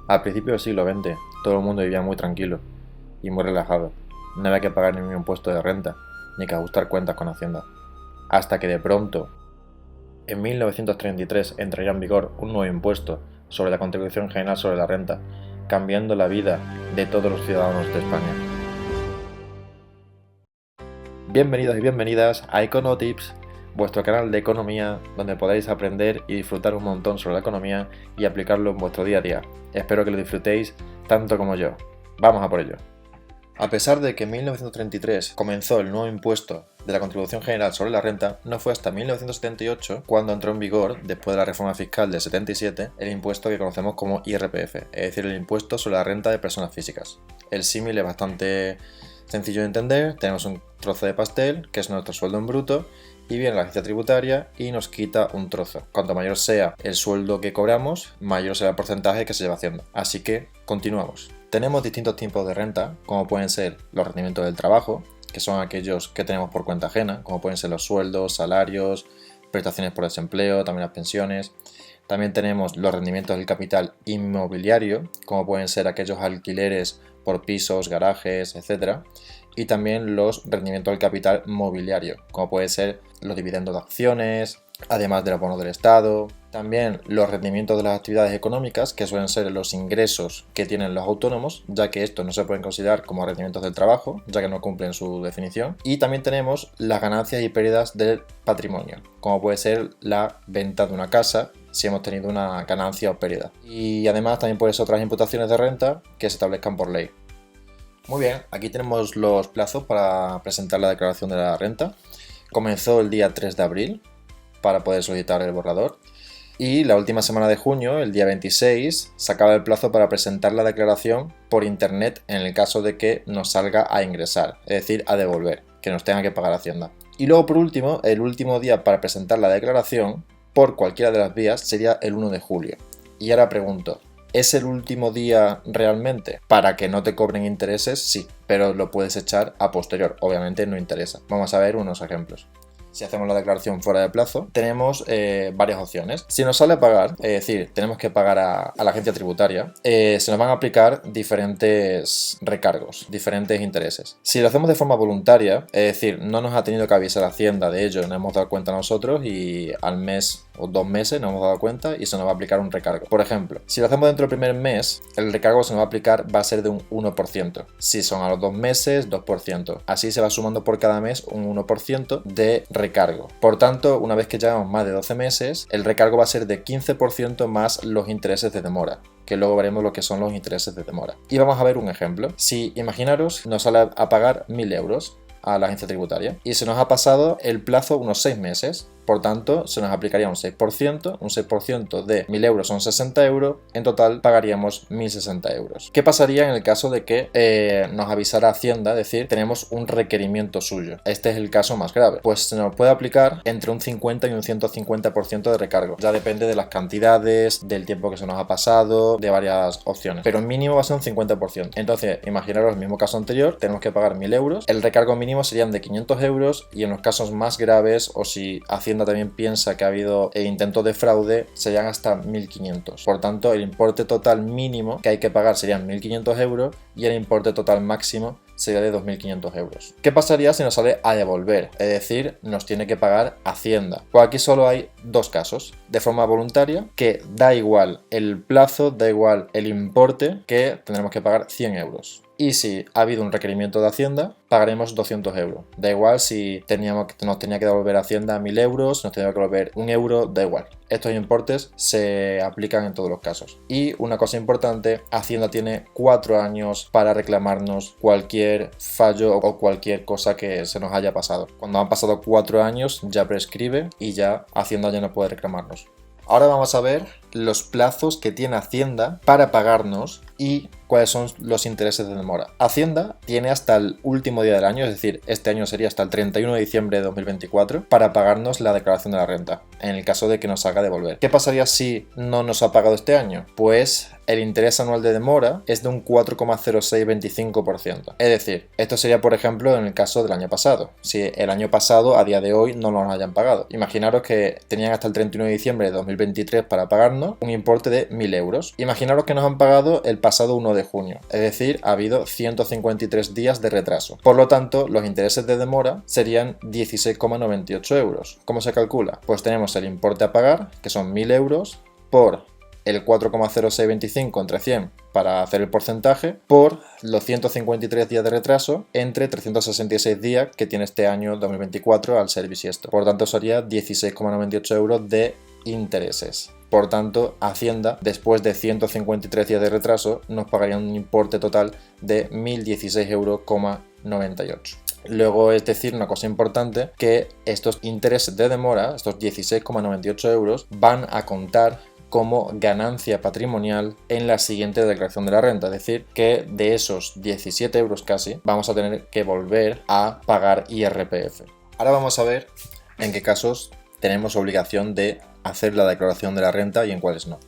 Al principio del siglo XX, todo el mundo vivía muy tranquilo y muy relajado. No había que pagar ningún impuesto de renta, ni que ajustar cuentas con Hacienda. Hasta que de pronto, en 1933, entraría en vigor un nuevo impuesto sobre la Contribución General sobre la Renta, cambiando la vida de todos los ciudadanos de España. Bienvenidos y bienvenidas a EconoTips, vuestro canal de economía donde podéis aprender y disfrutar un montón sobre la economía y aplicarlo en vuestro día a día. Espero que lo disfrutéis tanto como yo. Vamos a por ello. A pesar de que en 1933 comenzó el nuevo impuesto de la Contribución General sobre la Renta, no fue hasta 1978 cuando entró en vigor, después de la reforma fiscal del 77, el impuesto que conocemos como IRPF, es decir, el impuesto sobre la renta de personas físicas. El símil es bastante sencillo de entender. Tenemos un trozo de pastel, que es nuestro sueldo en bruto, y viene la agencia tributaria y nos quita un trozo. Cuanto mayor sea el sueldo que cobramos, mayor será el porcentaje que se lleva haciendo. Así que continuamos. Tenemos distintos tipos de renta, como pueden ser los rendimientos del trabajo, que son aquellos que tenemos por cuenta ajena, como pueden ser los sueldos, salarios, prestaciones por desempleo, también las pensiones. También tenemos los rendimientos del capital inmobiliario, como pueden ser aquellos alquileres por pisos, garajes, etc. Y también los rendimientos del capital mobiliario, como pueden ser los dividendos de acciones, además de los bonos del Estado. También los rendimientos de las actividades económicas, que suelen ser los ingresos que tienen los autónomos, ya que estos no se pueden considerar como rendimientos del trabajo, ya que no cumplen su definición. Y también tenemos las ganancias y pérdidas del patrimonio, como puede ser la venta de una casa, si hemos tenido una ganancia o pérdida. Y además también pueden ser otras imputaciones de renta que se establezcan por ley. Muy bien, aquí tenemos los plazos para presentar la declaración de la renta. Comenzó el día 3 de abril para poder solicitar el borrador. Y la última semana de junio, el día 26, se acaba el plazo para presentar la declaración por internet en el caso de que nos salga a ingresar, es decir, a devolver, que nos tenga que pagar Hacienda. Y luego, por último, el último día para presentar la declaración por cualquiera de las vías sería el 1 de julio. Y ahora pregunto, ¿es el último día realmente? Para que no te cobren intereses, sí, pero lo puedes echar a posterior, obviamente no interesa. Vamos a ver unos ejemplos. Si hacemos la declaración fuera de plazo, tenemos varias opciones. Si nos sale a pagar, es decir, tenemos que pagar a la agencia tributaria, se nos van a aplicar diferentes recargos, diferentes intereses. Si lo hacemos de forma voluntaria, es decir, no nos ha tenido que avisar Hacienda de ello, nos hemos dado cuenta nosotros y al mes o 2 meses nos hemos dado cuenta y se nos va a aplicar un recargo. Por ejemplo, si lo hacemos dentro del primer mes, el recargo que se nos va a aplicar va a ser de un 1%. Si son a los 2 meses, 2%. Así se va sumando por cada mes un 1% de recargo. Por tanto, una vez que llevamos más de 12 meses, el recargo va a ser de 15% más los intereses de demora, que luego veremos lo que son los intereses de demora. Y vamos a ver un ejemplo. Si imaginaros nos sale a pagar 1.000 euros a la agencia tributaria y se nos ha pasado el plazo unos 6 meses. Por tanto, se nos aplicaría un 6% de 1.000 euros son 60 euros, en total pagaríamos 1.060 euros. ¿Qué pasaría en el caso de que nos avisara Hacienda, es decir, tenemos un requerimiento suyo? Este es el caso más grave. Pues se nos puede aplicar entre un 50 y un 150% de recargo. Ya depende de las cantidades, del tiempo que se nos ha pasado, de varias opciones. Pero el mínimo va a ser un 50%. Entonces, imaginaros el mismo caso anterior, tenemos que pagar 1.000 euros. El recargo mínimo serían de 500 euros y en los casos más graves o si Hacienda también piensa que ha habido intentos de fraude, serían hasta 1.500. Por tanto, el importe total mínimo que hay que pagar serían 1.500 euros y el importe total máximo sería de 2.500 euros. ¿Qué pasaría si nos sale a devolver? Es decir, nos tiene que pagar Hacienda. Pues aquí solo hay dos casos. De forma voluntaria, que da igual el plazo, da igual el importe, que tendremos que pagar 100 euros. Y si ha habido un requerimiento de Hacienda, pagaremos 200 euros. Da igual si nos tenía que devolver Hacienda 1.000 euros, nos tenía que devolver 1 euro, da igual. Estos importes se aplican en todos los casos. Y una cosa importante, Hacienda tiene 4 años para reclamarnos cualquier fallo o cualquier cosa que se nos haya pasado. Cuando han pasado 4 años ya prescribe y ya Hacienda ya no puede reclamarnos. Ahora vamos a ver los plazos que tiene Hacienda para pagarnos y cuáles son los intereses de demora. Hacienda tiene hasta el último día del año, es decir, este año sería hasta el 31 de diciembre de 2024, para pagarnos la declaración de la renta, en el caso de que nos haga devolver. ¿Qué pasaría si no nos ha pagado este año? Pues el interés anual de demora es de un 4,0625%. Es decir, esto sería, por ejemplo, en el caso del año pasado. Si el año pasado, a día de hoy, no nos hayan pagado. Imaginaros que tenían hasta el 31 de diciembre de 2023 para pagarnos un importe de 1.000 euros. Imaginaros que nos han pagado el pasado 1 de junio. Es decir, ha habido 153 días de retraso. Por lo tanto, los intereses de demora serían 16,98 euros. ¿Cómo se calcula? Pues tenemos el importe a pagar, que son 1.000 euros, por el 4,0625 entre 100 para hacer el porcentaje, por los 153 días de retraso entre 366 días que tiene este año 2024 al ser bisiesto. Por tanto, sería 16,98 euros de intereses. Por tanto, Hacienda, después de 153 días de retraso, nos pagaría un importe total de 1.016,98 euros. Luego es decir una cosa importante, que estos intereses de demora, estos 16,98 euros, van a contar como ganancia patrimonial en la siguiente declaración de la renta, es decir, que de esos 17 euros casi vamos a tener que volver a pagar IRPF. Ahora vamos a ver en qué casos tenemos obligación de hacer la declaración de la renta y en cuáles no.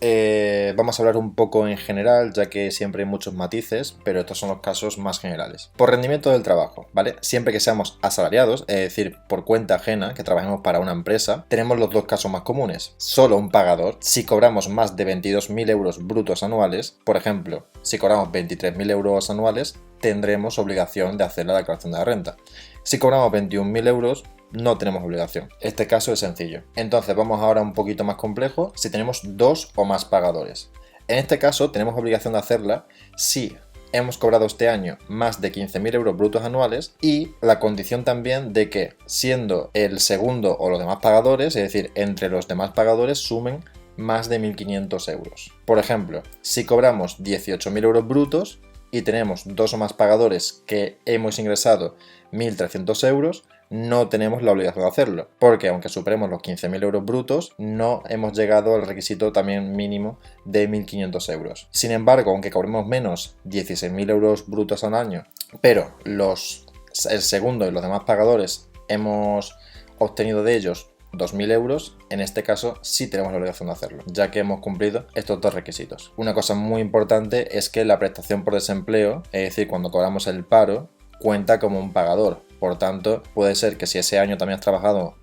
Vamos a hablar un poco en general, ya que siempre hay muchos matices, pero estos son los casos más generales. Por rendimiento del trabajo, ¿vale? Siempre que seamos asalariados, es decir, por cuenta ajena, que trabajemos para una empresa, tenemos los dos casos más comunes. Solo un pagador, si cobramos más de 22.000 euros brutos anuales, por ejemplo, si cobramos 23.000 euros anuales, tendremos obligación de hacer la declaración de la renta. Si cobramos 21.000 euros, no tenemos obligación. Este caso es sencillo. Entonces vamos ahora un poquito más complejo si tenemos dos o más pagadores. En este caso tenemos obligación de hacerla si hemos cobrado este año más de 15.000 euros brutos anuales y la condición también de que siendo el segundo o los demás pagadores, es decir, entre los demás pagadores sumen más de 1.500 euros. Por ejemplo, si cobramos 18.000 euros brutos y tenemos dos o más pagadores que hemos ingresado 1.300 euros, no tenemos la obligación de hacerlo, porque aunque superemos los 15.000 euros brutos, no hemos llegado al requisito también mínimo de 1.500 euros. Sin embargo, aunque cobremos menos 16.000 euros brutos al año, pero el segundo y los demás pagadores hemos obtenido de ellos 2.000 euros, en este caso sí tenemos la obligación de hacerlo, ya que hemos cumplido estos dos requisitos. Una cosa muy importante es que la prestación por desempleo, es decir, cuando cobramos el paro, cuenta como un pagador. Por tanto, puede ser que si ese año también has trabajado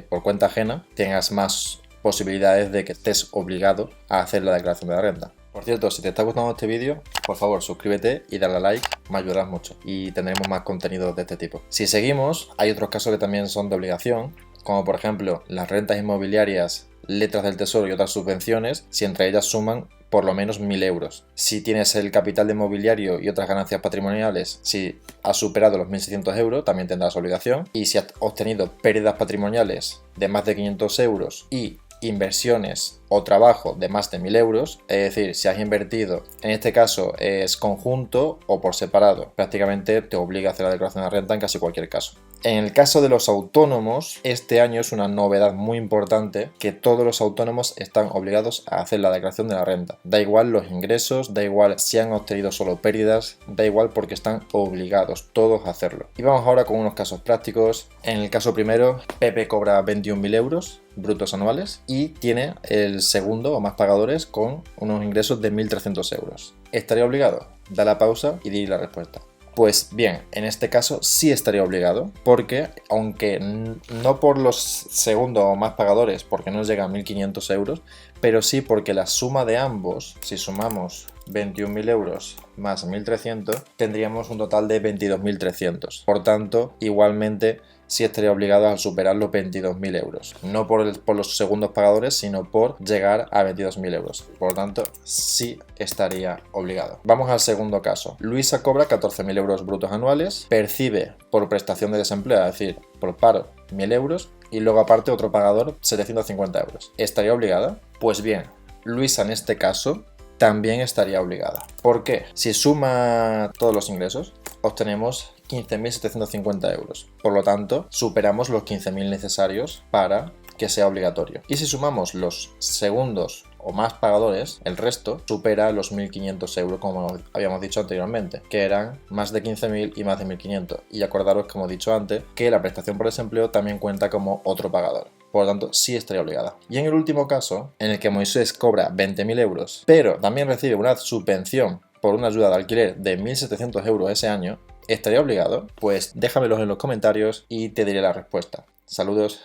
por cuenta ajena, tengas más posibilidades de que estés obligado a hacer la declaración de la renta. Por cierto, si te está gustando este vídeo, por favor suscríbete y dale a like, me ayudarás mucho y tendremos más contenido de este tipo. Si seguimos, hay otros casos que también son de obligación, como por ejemplo las rentas inmobiliarias, letras del tesoro y otras subvenciones, si entre ellas suman por lo menos 1.000 euros. Si tienes el capital de mobiliario y otras ganancias patrimoniales, si has superado los 1.600 euros, también tendrás obligación. Y si has obtenido pérdidas patrimoniales de más de 500 euros y inversiones o trabajo de más de 1.000 euros, es decir, si has invertido, en este caso es conjunto o por separado, prácticamente te obliga a hacer la declaración de renta en casi cualquier caso. En el caso de los autónomos, este año es una novedad muy importante que todos los autónomos están obligados a hacer la declaración de la renta. Da igual los ingresos, da igual si han obtenido solo pérdidas, da igual porque están obligados todos a hacerlo. Y vamos ahora con unos casos prácticos. En el caso primero, Pepe cobra 21.000 euros brutos anuales y tiene el segundo o más pagadores con unos ingresos de 1.300 euros. ¿Estaría obligado? Da la pausa y di la respuesta. Pues bien, en este caso sí estaría obligado, porque aunque no por los segundos o más pagadores, porque no llega a 1.500 euros, pero sí porque la suma de ambos, si sumamos 21.000 euros más 1.300, tendríamos un total de 22.300. Por tanto, igualmente sí estaría obligado a superar los 22.000 euros. No por los segundos pagadores, sino por llegar a 22.000 euros. Por lo tanto, sí estaría obligado. Vamos al segundo caso. Luisa cobra 14.000 euros brutos anuales, percibe por prestación de desempleo, es decir, por paro, 1.000 euros, y luego aparte otro pagador, 750 euros. ¿Estaría obligada? Pues bien, Luisa en este caso también estaría obligada. ¿Por qué? Si suma todos los ingresos, obtenemos 15.750 euros. Por lo tanto, superamos los 15.000 necesarios para que sea obligatorio. Y si sumamos los segundos o más pagadores, el resto supera los 1.500 euros, como habíamos dicho anteriormente, que eran más de 15.000 y más de 1.500. Y acordaros, como he dicho antes, que la prestación por desempleo también cuenta como otro pagador. Por lo tanto, sí estaría obligada. Y en el último caso, en el que Moisés cobra 20.000 euros, pero también recibe una subvención por una ayuda de alquiler de 1.700 euros ese año, ¿estaría obligado? Pues déjamelos en los comentarios y te diré la respuesta. Saludos.